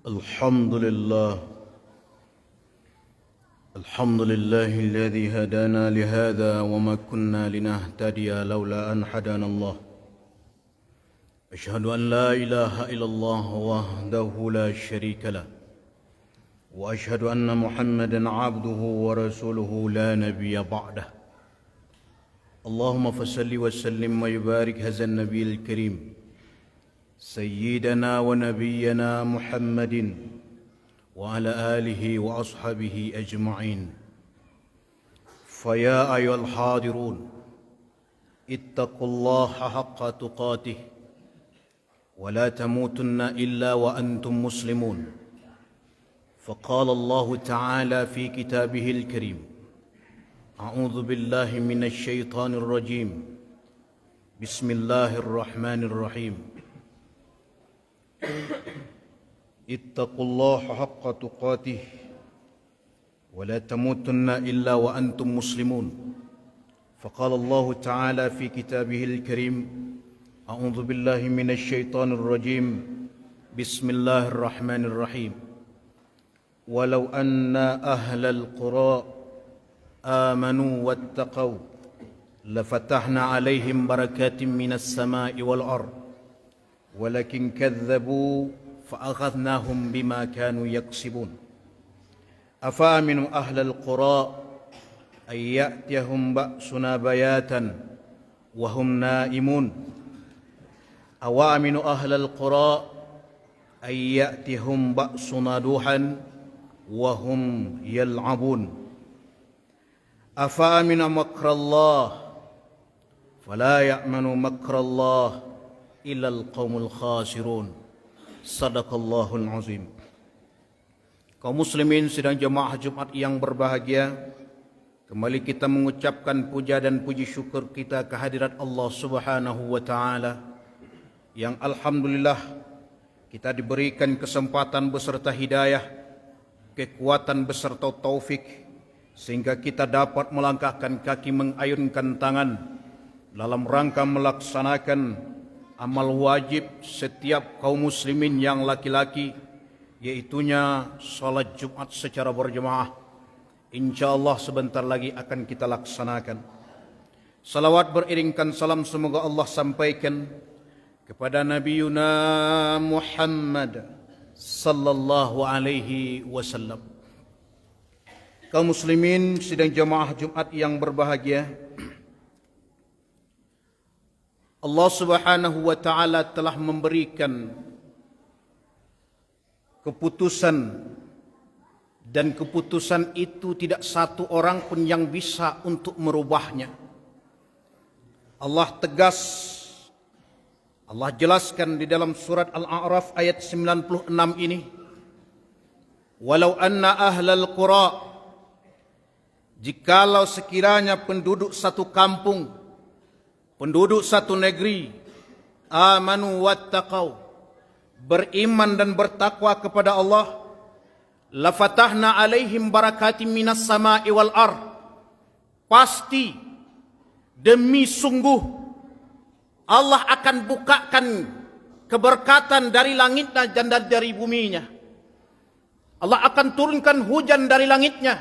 الحمد لله الذي هدانا لهذا وما كنا لنهتدي لولا أن هدانا الله أشهد أن لا إله إلا الله وحده لا شريك له وأشهد أن محمدا عبده ورسوله لا نبي بعده اللهم فصل وسلم ويبارك هذا النبي الكريم سيدنا ونبينا محمد وعلى آله وأصحابه أجمعين فيا أيها الحاضرون اتقوا الله حق تقاته ولا تموتن إلا وأنتم مسلمون فقال الله تعالى في كتابه الكريم أعوذ بالله من الشيطان الرجيم بسم الله الرحمن الرحيم اتقوا الله حق تقاته ولا تموتن إلا وأنتم مسلمون فقال الله تعالى في كتابه الكريم أعوذ بالله من الشيطان الرجيم بسم الله الرحمن الرحيم ولو أن أهل القرى آمنوا واتقوا لفتحنا عليهم بركات من السماء والأرض ولكن كذبوا فأخذناهم بما كانوا يكسبون أفأمنوا أهل القرى أن يأتيهم بأسنا بياتا وهم نائمون أوامنوا أهل القرى أن يأتيهم بأسنا ضحى وهم يلعبون أفأمنوا مكر الله فلا يأمن مكر الله إلا القوم الخاسرون Sadaqallahul azim. Kaum muslimin sidang jemaah Jumat yang berbahagia, kembali kita mengucapkan puja dan puji syukur kita kehadirat Allah Subhanahu wa taala yang alhamdulillah kita diberikan kesempatan beserta hidayah, kekuatan beserta taufik sehingga kita dapat melangkahkan kaki, mengayunkan tangan dalam rangka melaksanakan amal wajib setiap kaum muslimin yang laki-laki, yaitunya salat Jumat secara berjemaah. InsyaAllah sebentar lagi akan kita laksanakan. Salawat beriringkan salam semoga Allah sampaikan kepada Nabiuna Muhammad sallallahu alaihi wasallam. Kaum muslimin sidang jemaah Jumat yang berbahagia, Allah Subhanahu wa taala telah memberikan keputusan, dan keputusan itu tidak satu orang pun yang bisa untuk merubahnya. Allah tegas, Allah jelaskan di dalam surat Al-A'raf ayat 96 ini, walau anna ahlal qura, jikalau sekiranya penduduk satu kampung, penduduk satu negeri, amanu wattaqau, beriman dan bertakwa kepada Allah, lafatahna alaihim barakatim minas sama'i wal ard, pasti demi sungguh Allah akan bukakan keberkatan dari langitnya dan dari buminya. Allah akan turunkan hujan dari langitnya.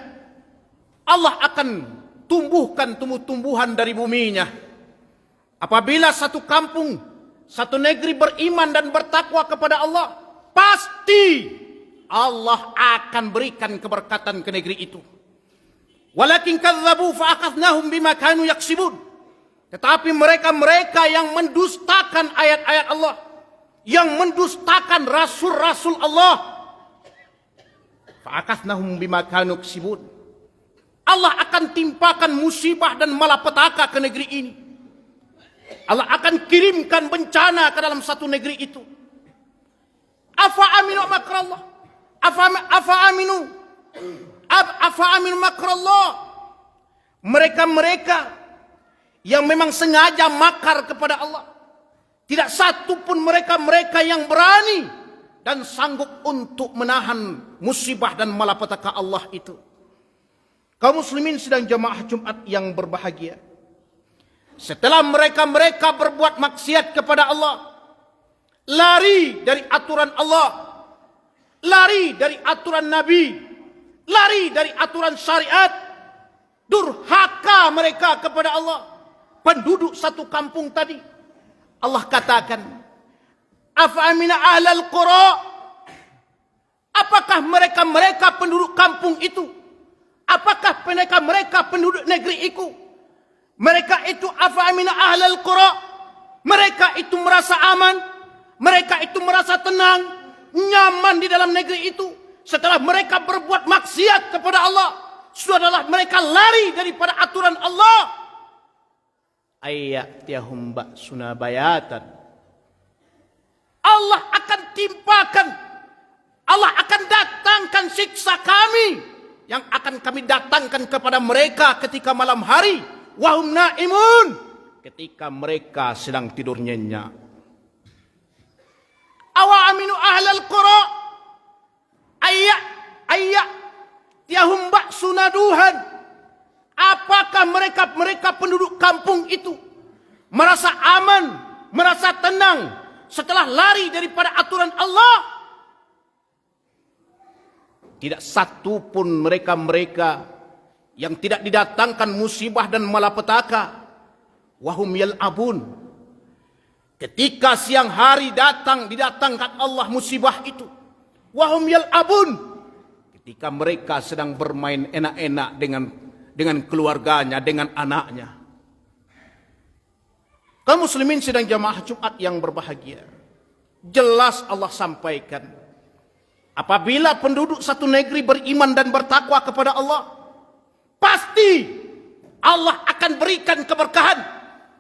Allah akan tumbuhkan tumbuh-tumbuhan dari buminya. Apabila satu kampung, satu negeri beriman dan bertakwa kepada Allah, pasti Allah akan berikan keberkatan ke negeri itu. Walakin kadzabu fa'akhadnahum bima kanu yaksibun. Tetapi mereka yang mendustakan ayat-ayat Allah, yang mendustakan rasul-rasul Allah, fa'akhadnahum bima kanu yaksibun. Allah akan timpakan musibah dan malapetaka ke negeri ini. Allah akan kirimkan bencana ke dalam satu negeri itu. Afa'aminu makrallah. Afa'aminu makrallah. Mereka yang memang sengaja makar kepada Allah, tidak satu pun mereka yang berani dan sanggup untuk menahan musibah dan malapetaka Allah itu. Kaum muslimin sedang jemaah Jumat yang berbahagia, setelah mereka berbuat maksiat kepada Allah, lari dari aturan Allah, lari dari aturan Nabi, lari dari aturan syariat, durhaka mereka kepada Allah. Penduduk satu kampung tadi, Allah katakan, afa amina ahlal qura, apakah mereka penduduk kampung itu, apakah mereka penduduk negeri itu, mereka itu afa amina ahlal qura, mereka itu merasa aman, mereka itu merasa tenang, nyaman di dalam negeri itu setelah mereka berbuat maksiat kepada Allah, sudahlah mereka lari daripada aturan Allah. Ayyatiyahum ba'suna bayatan, Allah akan timpakan, Allah akan datangkan siksa kami yang akan kami datangkan kepada mereka ketika malam hari, wahum naimun, ketika mereka sedang tidur nyenyak. Awa aminu ahlal qura ayyatiyahum ba'suna duhan, apakah mereka penduduk kampung itu merasa aman, merasa tenang setelah lari daripada aturan Allah? Tidak satu pun mereka yang tidak didatangkan musibah dan malapetaka. Wahum yal'abun, ketika siang hari didatangkan Allah musibah itu. Wahum yal'abun, ketika mereka sedang bermain enak-enak dengan keluarganya, dengan anaknya. Kaum muslimin sedang jamaah Jumat yang berbahagia, jelas Allah sampaikan, apabila penduduk satu negeri beriman dan bertakwa kepada Allah, pasti Allah akan berikan keberkahan,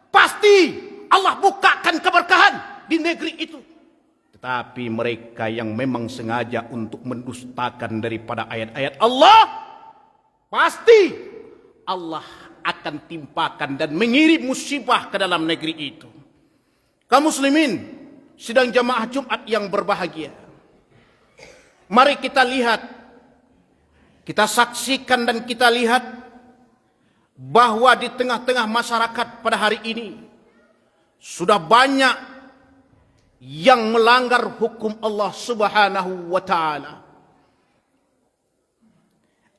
pasti Allah bukakan keberkahan di negeri itu. Tetapi mereka yang memang sengaja untuk mendustakan daripada ayat-ayat Allah, pasti Allah akan timpakan dan mengirim musibah ke dalam negeri itu. Kaum muslimin sedang jamaah Jumat yang berbahagia, mari kita lihat, kita saksikan dan kita lihat bahwa di tengah-tengah masyarakat pada hari ini sudah banyak yang melanggar hukum Allah Subhanahu wa taala.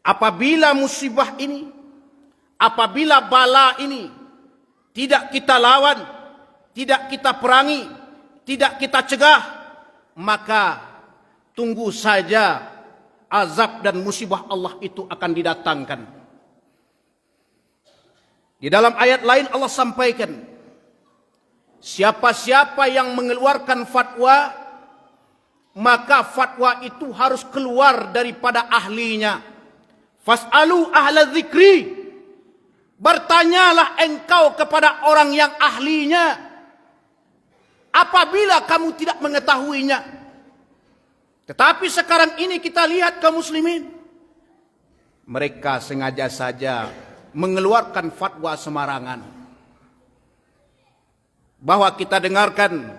Apabila musibah ini, apabila bala ini tidak kita lawan, tidak kita perangi, tidak kita cegah, maka tunggu saja azab dan musibah Allah itu akan didatangkan. Di dalam ayat lain Allah sampaikan, siapa-siapa yang mengeluarkan fatwa, maka fatwa itu harus keluar daripada ahlinya. Fas'alu ahla dzikri, bertanyalah engkau kepada orang yang ahlinya apabila kamu tidak mengetahuinya. Tetapi sekarang ini kita lihat kaum muslimin, mereka sengaja saja mengeluarkan fatwa sembarangan. Bahwa kita dengarkan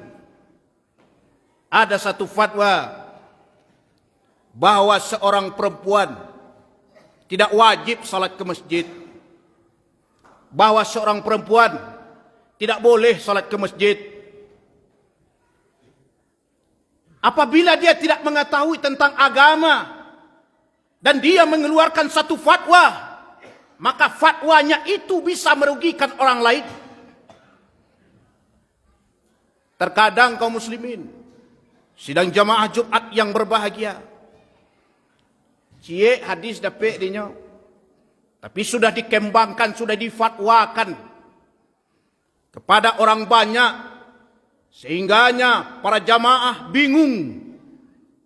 ada satu fatwa bahwa seorang perempuan tidak wajib salat ke masjid, bahwa seorang perempuan tidak boleh salat ke masjid. Apabila dia tidak mengetahui tentang agama dan dia mengeluarkan satu fatwa, maka fatwanya itu bisa merugikan orang lain. Terkadang kaum muslimin sidang jamaah Jumat yang berbahagia, cie hadis dapat dinyo, tapi sudah dikembangkan, sudah difatwakan kepada orang banyak, sehingganya para jamaah bingung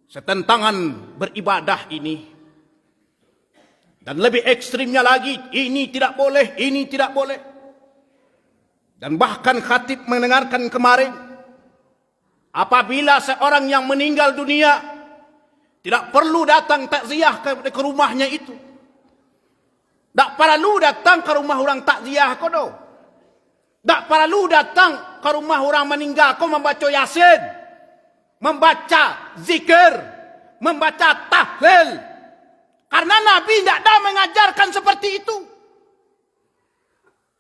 setentangan beribadah ini. Dan lebih ekstrimnya lagi, ini tidak boleh, ini tidak boleh. Dan bahkan khatib mendengarkan kemarin, apabila seorang yang meninggal dunia tidak perlu datang takziah ke rumahnya itu. Tak perlu datang ke rumah orang takziah ko do. Tak perlu datang ke rumah orang meninggal ko membaca Yasin, membaca zikir, membaca tahlil. Karena Nabi tidak ada mengajarkan seperti itu.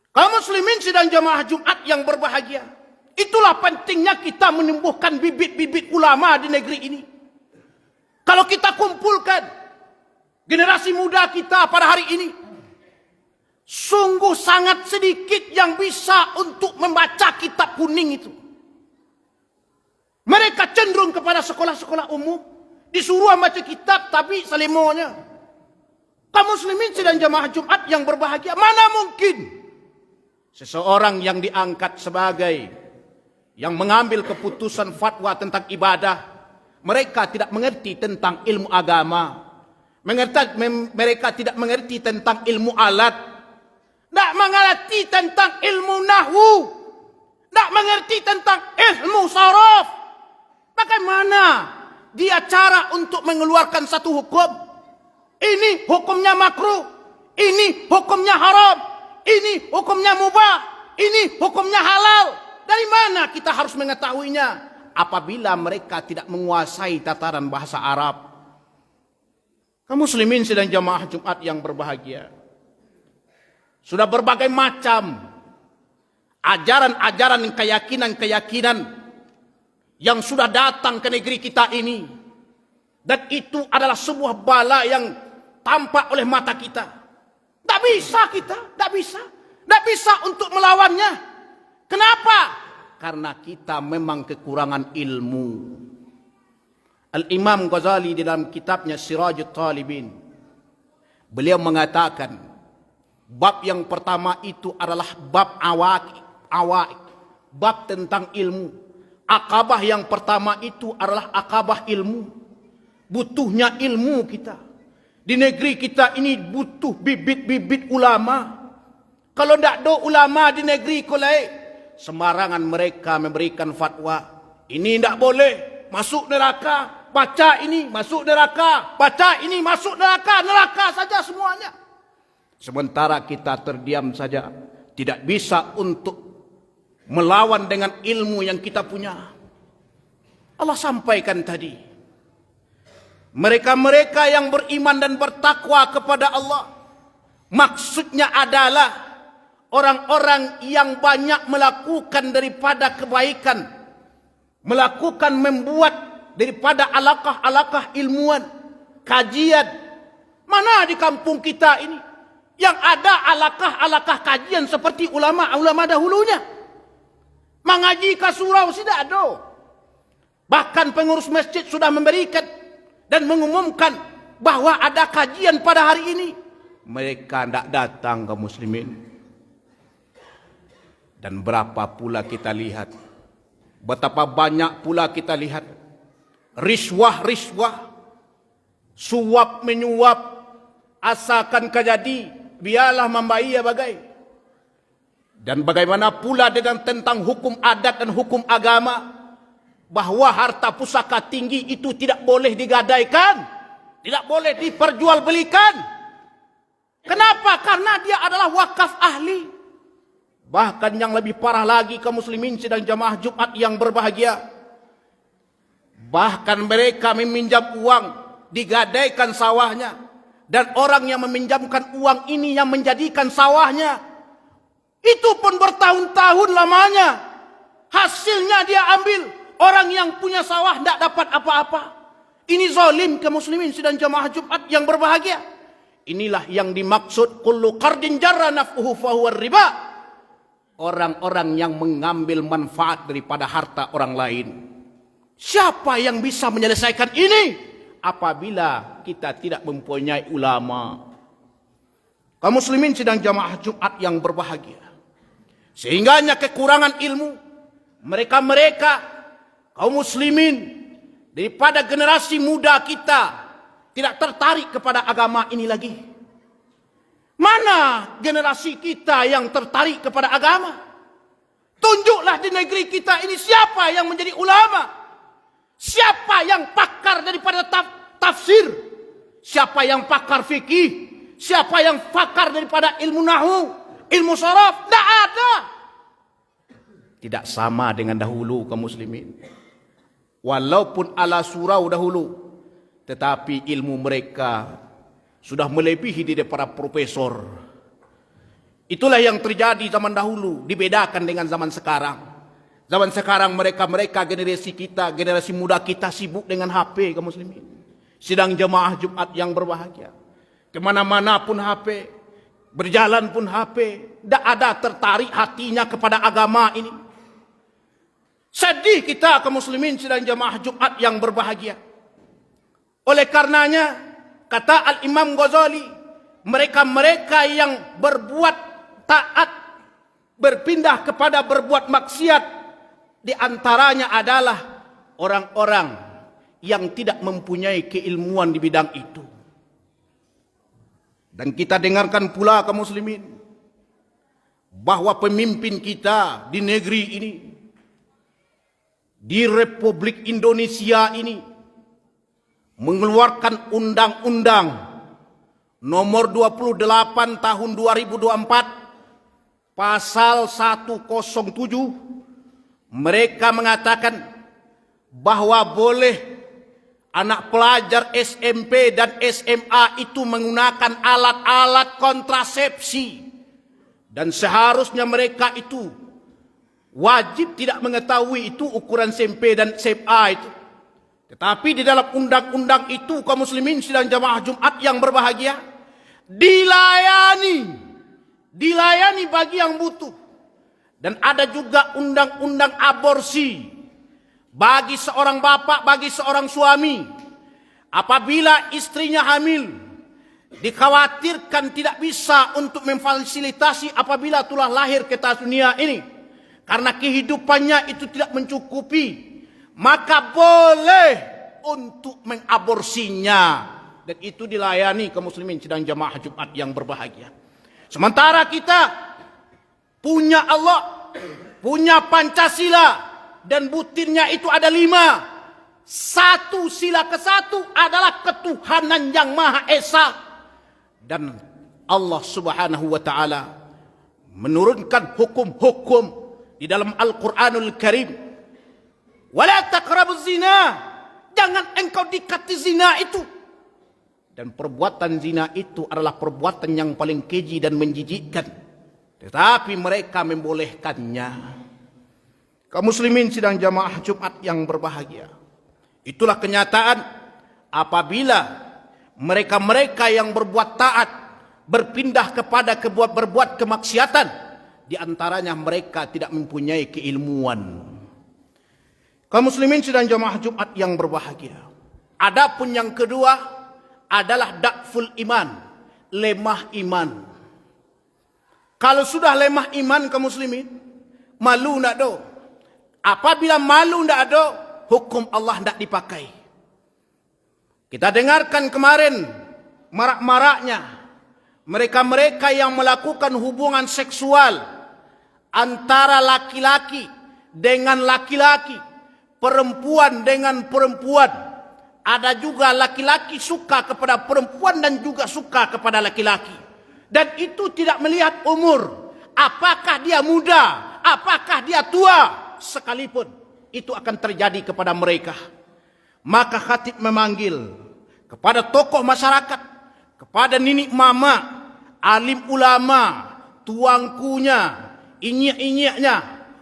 Kaum muslimin sidang jamaah Jumat yang berbahagia, itulah pentingnya kita menumbuhkan bibit-bibit ulama di negeri ini. Kalau kita kumpulkan generasi muda kita pada hari ini, sungguh sangat sedikit yang bisa untuk membaca kitab kuning itu. Mereka cenderung kepada sekolah-sekolah umum, disuruh membaca kitab tapi selimonya. Kaum muslimin sedang jamaah Jumat yang berbahagia, mana mungkin seseorang yang diangkat sebagai yang mengambil keputusan fatwa tentang ibadah, mereka tidak mengerti tentang ilmu agama, mereka tidak mengerti tentang ilmu alat, tidak mengerti tentang ilmu nahwu, tidak mengerti tentang ilmu saraf. Bagaimana dia cara untuk mengeluarkan satu hukum? Ini hukumnya makruh, ini hukumnya haram, ini hukumnya mubah, ini hukumnya halal. Dari mana kita harus mengetahuinya? Apabila mereka tidak menguasai tataran bahasa Arab. Kaum muslimin sedang jamaah Jumat yang berbahagia, sudah berbagai macam ajaran-ajaran dan keyakinan-keyakinan yang sudah datang ke negeri kita ini. Dan itu adalah sebuah bala yang tampak oleh mata kita. Tak bisa kita, tak bisa untuk melawannya. Kenapa? Karena kita memang kekurangan ilmu. Al-Imam Ghazali di dalam kitabnya Sirajut Talibin, beliau mengatakan, bab yang pertama itu adalah bab awaq, bab tentang ilmu. Akabah yang pertama itu adalah akabah ilmu. Butuhnya ilmu kita. Di negeri kita ini butuh bibit-bibit ulama. Kalau tidak ada ulama di negeri kulai, sembarangan mereka memberikan fatwa. Ini tidak boleh, masuk neraka. Baca ini, masuk neraka. Baca ini, masuk neraka. Neraka saja semuanya. Sementara kita terdiam saja, tidak bisa untuk melawan dengan ilmu yang kita punya. Allah sampaikan tadi, mereka-mereka yang beriman dan bertakwa kepada Allah, maksudnya adalah orang-orang yang banyak melakukan daripada kebaikan, melakukan membuat daripada alaqah-alaqah ilmuwan, kajian. Mana di kampung kita ini yang ada alaqah-alaqah kajian seperti ulama-ulama dahulunya? Mengaji ke surau tidak ada. Bahkan pengurus masjid sudah memberikan dan mengumumkan bahwa ada kajian pada hari ini. Mereka tidak datang ke muslimin. Dan berapa pula kita lihat, betapa banyak pula kita lihat riswah-riswah, suap menyuap, asalkan kejadi, biarlah membayar bagai. Dan bagaimana pula dengan tentang hukum adat dan hukum agama, bahwa harta pusaka tinggi itu tidak boleh digadaikan, tidak boleh diperjualbelikan. Kenapa? Karena dia adalah wakaf ahli. Bahkan yang lebih parah lagi, kaum muslimin sedang jamaah Jumat yang berbahagia, bahkan mereka meminjam uang, digadaikan sawahnya, dan orang yang meminjamkan uang ini yang menjadikan sawahnya itu pun bertahun-tahun lamanya. Hasilnya dia ambil. Orang yang punya sawah tidak dapat apa-apa. Ini zalim ke muslimin sedang jamaah Jumat yang berbahagia. Inilah yang dimaksud kullu qardin jarra naf'uhu fahuwa riba. Orang-orang yang mengambil manfaat daripada harta orang lain. Siapa yang bisa menyelesaikan ini? Apabila kita tidak mempunyai ulama. Kaum muslimin sedang jamaah Jumat yang berbahagia, sehingganya kekurangan ilmu, mereka-mereka kaum muslimin daripada generasi muda kita tidak tertarik kepada agama ini lagi. Mana generasi kita yang tertarik kepada agama? Tunjuklah di negeri kita ini siapa yang menjadi ulama, siapa yang pakar daripada tafsir, siapa yang pakar fikih, siapa yang pakar daripada ilmu nahwu, ilmu saraf. Tidak ada. Tidak sama dengan dahulu kaum muslimin. Walaupun ala surau dahulu, tetapi ilmu mereka sudah melebihi daripada profesor. Itulah yang terjadi zaman dahulu, dibedakan dengan zaman sekarang. Zaman sekarang mereka generasi kita, generasi muda kita sibuk dengan HP kaum muslimin. sidang jemaah Jumat yang berbahagia. Kemana-mana pun HP, berjalan pun HP, tidak ada tertarik hatinya kepada agama ini. Sedih kita kaum muslimin sidang jemaah Jumat yang berbahagia. Oleh karenanya, kata Al-Imam Ghazali, mereka-mereka yang berbuat taat, berpindah kepada berbuat maksiat, di antaranya adalah orang-orang yang tidak mempunyai keilmuan di bidang itu. Dan kita dengarkan pula kaum muslimin, bahwa pemimpin kita di negeri ini, di Republik Indonesia ini, mengeluarkan undang-undang nomor 28 tahun 2024 pasal 107. Mereka mengatakan bahwa boleh anak pelajar SMP dan SMA itu menggunakan alat-alat kontrasepsi, dan seharusnya mereka itu wajib tidak mengetahui itu ukuran SMP dan SMA itu. Tetapi di dalam undang-undang itu kaum muslimin sidang jamaah Jumat yang berbahagia, dilayani bagi yang butuh. Dan ada juga undang-undang aborsi bagi seorang bapak, bagi seorang suami. Apabila istrinya hamil, dikhawatirkan tidak bisa untuk memfasilitasi apabila telah lahir ke dunia ini, karena kehidupannya itu tidak mencukupi, maka boleh untuk mengaborsinya. Dan itu dilayani kaum muslimin sidang jamaah Jumat yang berbahagia. Sementara kita punya Allah, punya Pancasila, dan butirnya itu ada 5. Satu, sila ke-1 adalah ketuhanan yang Maha Esa. Dan Allah Subhanahu wa taala menurunkan hukum-hukum di dalam Al-Quranul Karim. Wala taqrabuz zina, jangan engkau dekati zina itu. Dan perbuatan zina itu adalah perbuatan yang paling keji dan menjijikkan, tetapi mereka membolehkannya. Kaum muslimin sidang jamaah Jumat yang berbahagia, itulah kenyataan apabila mereka-mereka yang berbuat taat berpindah kepada berbuat kemaksiatan, di antaranya mereka tidak mempunyai keilmuan. Kaum muslimin sidang jamaah Jumat yang berbahagia, adapun yang kedua adalah da'ful iman, lemah iman. Kalau sudah lemah iman kaum muslimin, malu ndak do. Apabila malu ndak do, hukum Allah ndak dipakai. Kita dengarkan kemarin marak-maraknya mereka-mereka yang melakukan hubungan seksual antara laki-laki dengan laki-laki, perempuan dengan perempuan. Ada juga laki-laki suka kepada perempuan dan juga suka kepada laki-laki. Dan itu tidak melihat umur, apakah dia muda, apakah dia tua, sekalipun itu akan terjadi kepada mereka. Maka khatib memanggil kepada tokoh masyarakat, kepada ninik mama, alim ulama, tuangkunya, inyek-inyeknya,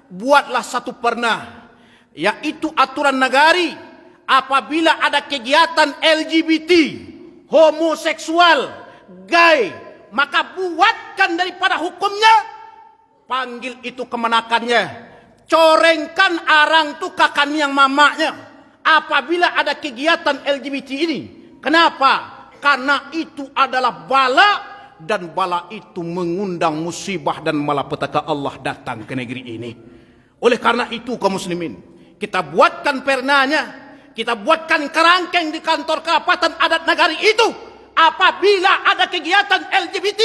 buatlah satu pernah, yaitu aturan negari. Apabila ada kegiatan LGBT, homoseksual, gay, maka buatkan daripada hukumnya, panggil itu kemenakannya, corengkan arang tu kakan yang mamaknya apabila ada kegiatan LGBT ini. Kenapa? Karena itu adalah bala, dan bala itu mengundang musibah dan malapetaka Allah datang ke negeri ini. Oleh karena itu kaum muslimin, kita buatkan pernanya, kita buatkan kerangkeng di kantor kerapatan adat negari itu. Apabila ada kegiatan LGBT,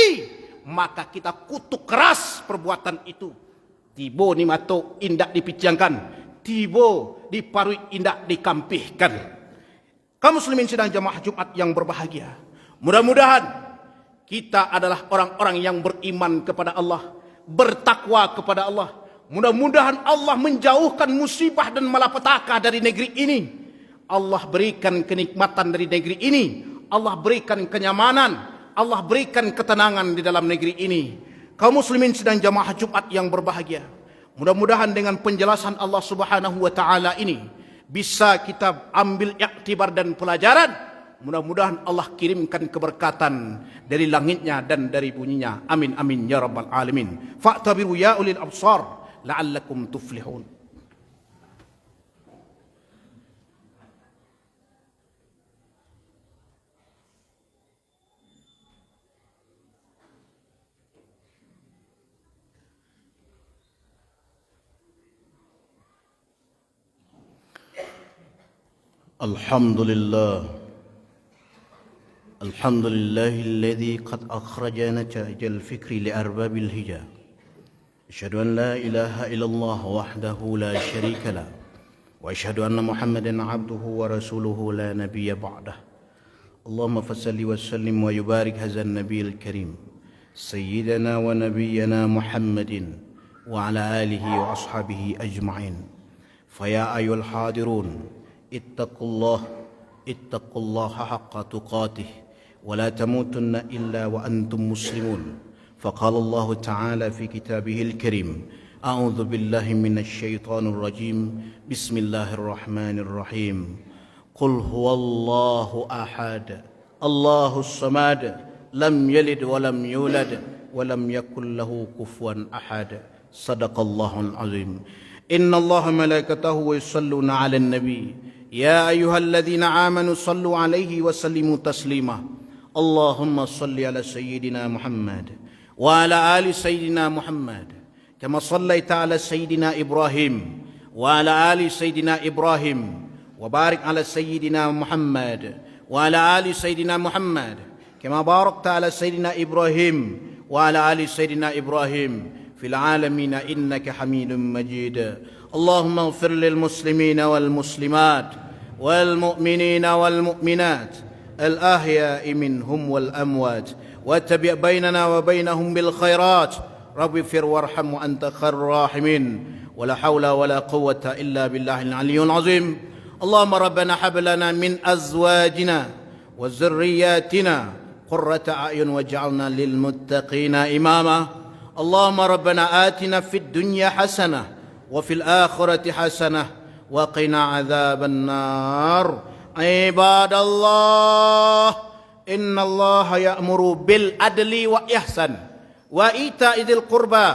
maka kita kutuk keras perbuatan itu. Tibo ni mato indak dipicangkan, tibo diparui indak dikampihkan. Kaum muslimin sidang jamaah Jumat yang berbahagia, mudah-mudahan kita adalah orang-orang yang beriman kepada Allah, bertakwa kepada Allah. Mudah-mudahan Allah menjauhkan musibah dan malapetaka dari negeri ini. Allah berikan kenikmatan dari negeri ini. Allah berikan kenyamanan. Allah berikan ketenangan di dalam negeri ini. Kaum muslimin sedang jamaah Jumat yang berbahagia, mudah-mudahan dengan penjelasan Allah Subhanahu wa taala ini bisa kita ambil iktibar dan pelajaran mudah-mudahan Allah kirimkan keberkatan dari langitnya dan dari bunyinya. Amin amin ya rabbal alamin. Fa'tabiru ya ulil absar la'allakum tuflihun. الحمد لله الذي قد أخرج نتائج الفكر لأرباب الهجا. أشهد أن لا إله إلا الله وحده لا شريك له وأشهد أن محمدا عبده ورسوله لا نبي بعده. اللهم فصل وسلم ويبارك هذا النبي الكريم سيدنا ونبينا محمد وعلى آله وأصحابه أجمعين. فيا أيها الحاضرون اتقوا الله حق تقاته ولا تموتن إلا وأنتم مسلمون. فقال الله تعالى في كتابه الكريم: أعوذ بالله من الشيطان الرجيم، بسم الله الرحمن الرحيم. قل هو الله أحد الله الصمد لم يلد ولم يولد ولم يكن له كفوا أحد. صدق الله العظيم. إن الله ملائكته يصلون على النبي يا أيها الذين آمنوا صلوا عليه وسلموا تسليما. اللهم صل على سيدنا محمد وعلى آل سيدنا محمد كما صليت على سيدنا إبراهيم وعلى آل سيدنا إبراهيم وبارك على سيدنا محمد وعلى آل سيدنا محمد كما باركت على سيدنا إبراهيم وعلى آل سيدنا إبراهيم في العالمين إنك حميد مجيد. اللهم اغفر للمسلمين والمسلمات والمؤمنين والمؤمنات الأحياء منهم والأموات واتبع بيننا وبينهم بالخيرات. رب اغفر وارحم وأنت خير الراحمين. ولا حول ولا قوة إلا بالله العلي العظيم. اللهم ربنا هب لنا من أزواجنا وذرياتنا قرة أعين واجعلنا للمتقين إماما. اللهم ربنا آتنا في الدنيا حسنة وفي الآخرة حسنة وقنا عذاب النار. عباد الله إن الله يأمر بالعدل وإحسان وإيتاء ذي القربى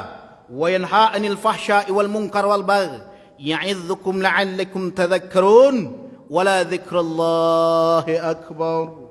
وينهى عن الفحشاء والمنكر والبغي يعظكم لعلكم تذكرون. ولا ذكر الله أكبر.